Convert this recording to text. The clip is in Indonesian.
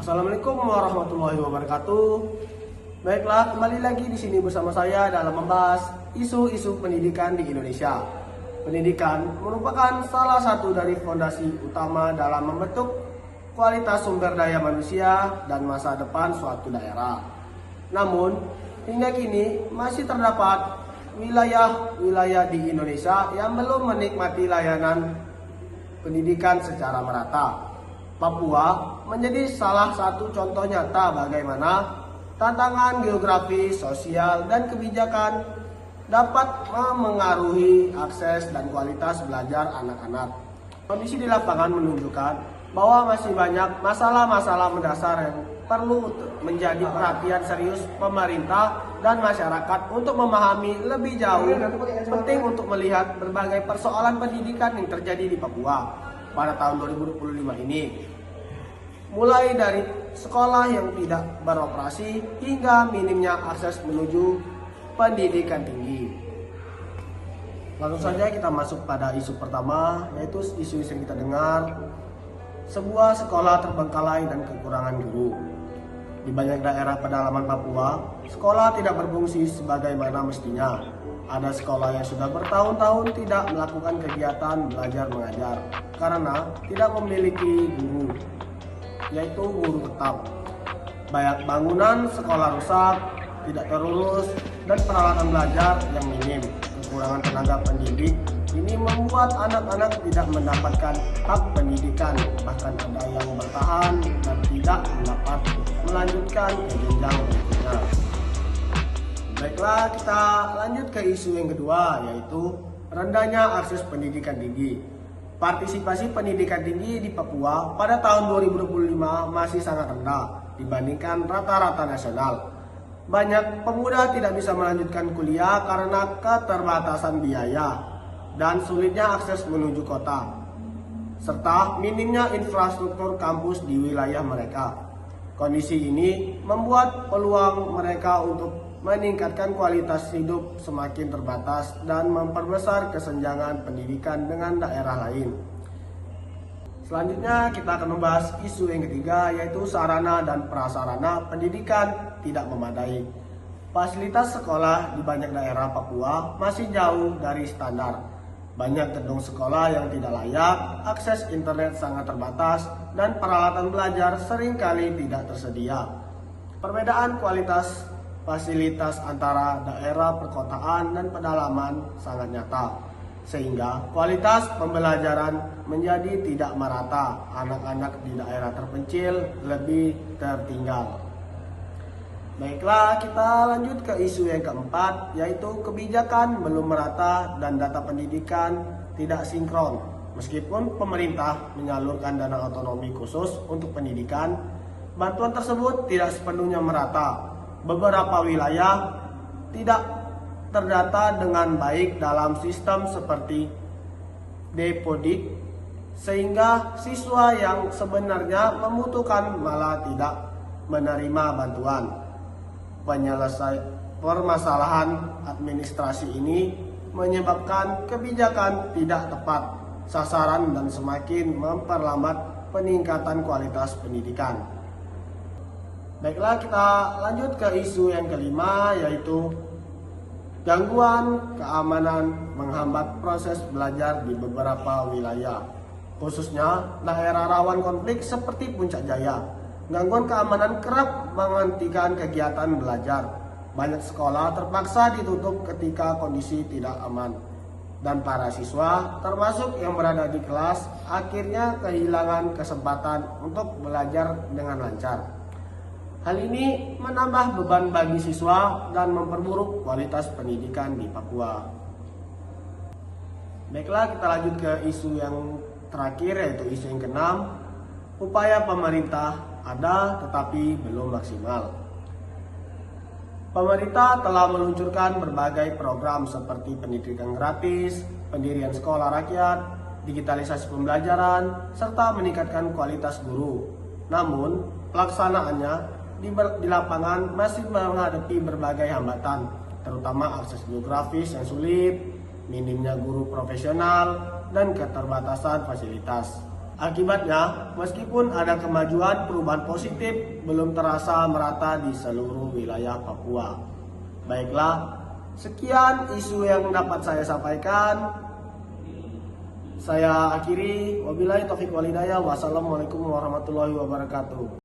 Assalamualaikum warahmatullahi wabarakatuh. Baiklah, kembali lagi di sini bersama saya dalam membahas isu-isu pendidikan di Indonesia. Pendidikan merupakan salah satu dari fondasi utama dalam membentuk kualitas sumber daya manusia dan masa depan suatu daerah. Namun, hingga kini masih terdapat wilayah-wilayah di Indonesia yang belum menikmati layanan pendidikan secara merata. Papua menjadi salah satu contoh nyata bagaimana tantangan geografi, sosial, dan kebijakan dapat memengaruhi akses dan kualitas belajar anak-anak. Kondisi di lapangan menunjukkan bahwa masih banyak masalah-masalah mendasar yang perlu menjadi perhatian serius pemerintah dan masyarakat untuk memahami lebih jauh. Penting untuk melihat berbagai persoalan pendidikan yang terjadi di Papua pada tahun 2025 ini. Mulai dari sekolah yang tidak beroperasi hingga minimnya akses menuju pendidikan tinggi. Langsung saja kita masuk pada isu pertama, yaitu isu-isu yang kita dengar. Sebuah sekolah terbengkalai dan kekurangan guru. Di banyak daerah pedalaman Papua, sekolah tidak berfungsi sebagaimana mestinya. Ada sekolah yang sudah bertahun-tahun tidak melakukan kegiatan belajar mengajar karena tidak memiliki guru, yaitu guru tetap. Banyak bangunan sekolah rusak, tidak terurus, dan peralatan belajar yang minim. Kekurangan tenaga pendidik ini membuat anak-anak tidak mendapatkan hak pendidikan, bahkan ada yang bertahan dan tidak mendapat melanjutkan ke jenjang berikutnya. Baiklah, kita lanjut ke isu yang kedua, yaitu rendahnya akses pendidikan tinggi. Partisipasi pendidikan tinggi di Papua pada tahun 2025 masih sangat rendah dibandingkan rata-rata nasional. Banyak pemuda tidak bisa melanjutkan kuliah karena keterbatasan biaya dan sulitnya akses menuju kota, serta minimnya infrastruktur kampus di wilayah mereka. Kondisi ini membuat peluang mereka untuk meningkatkan kualitas hidup semakin terbatas dan memperbesar kesenjangan pendidikan dengan daerah lain. Selanjutnya kita akan membahas isu yang ketiga, yaitu sarana dan prasarana pendidikan tidak memadai. Fasilitas sekolah di banyak daerah Papua masih jauh dari standar. Banyak gedung sekolah yang tidak layak, akses internet sangat terbatas, dan peralatan belajar seringkali tidak tersedia. Perbedaan kualitas fasilitas antara daerah perkotaan dan pedalaman sangat nyata, sehingga kualitas pembelajaran menjadi tidak merata. Anak-anak di daerah terpencil lebih tertinggal. Baiklah, kita lanjut ke isu yang keempat, yaitu kebijakan belum merata dan data pendidikan tidak sinkron. Meskipun pemerintah menyalurkan dana otonomi khusus untuk pendidikan, bantuan tersebut tidak sepenuhnya merata. Beberapa wilayah tidak terdata dengan baik dalam sistem seperti Depodik, sehingga siswa yang sebenarnya membutuhkan malah tidak menerima bantuan. Permasalahan administrasi ini menyebabkan kebijakan tidak tepat sasaran dan semakin memperlambat peningkatan kualitas pendidikan. Baiklah, kita lanjut ke isu yang kelima, yaitu gangguan keamanan menghambat proses belajar di beberapa wilayah, khususnya daerah rawan konflik seperti Puncak Jaya. Gangguan keamanan kerap menghentikan kegiatan belajar. Banyak sekolah terpaksa ditutup ketika kondisi tidak aman, dan para siswa, termasuk yang berada di kelas, akhirnya kehilangan kesempatan untuk belajar dengan lancar. Hal ini menambah beban bagi siswa dan memperburuk kualitas pendidikan di Papua. Baiklah, kita lanjut ke isu yang terakhir, yaitu isu yang keenam. Upaya pemerintah ada tetapi belum maksimal. Pemerintah telah meluncurkan berbagai program seperti pendidikan gratis, pendirian sekolah rakyat, digitalisasi pembelajaran, serta meningkatkan kualitas guru. Namun, pelaksanaannya di lapangan masih menghadapi berbagai hambatan, terutama akses geografis yang sulit, minimnya guru profesional, dan keterbatasan fasilitas. Akibatnya, meskipun ada kemajuan, perubahan positif belum terasa merata di seluruh wilayah Papua. Baiklah, sekian isu yang dapat saya sampaikan. Saya akhiri, wabillahi taufiq wal hidayah. Wassalamualaikum warahmatullahi wabarakatuh.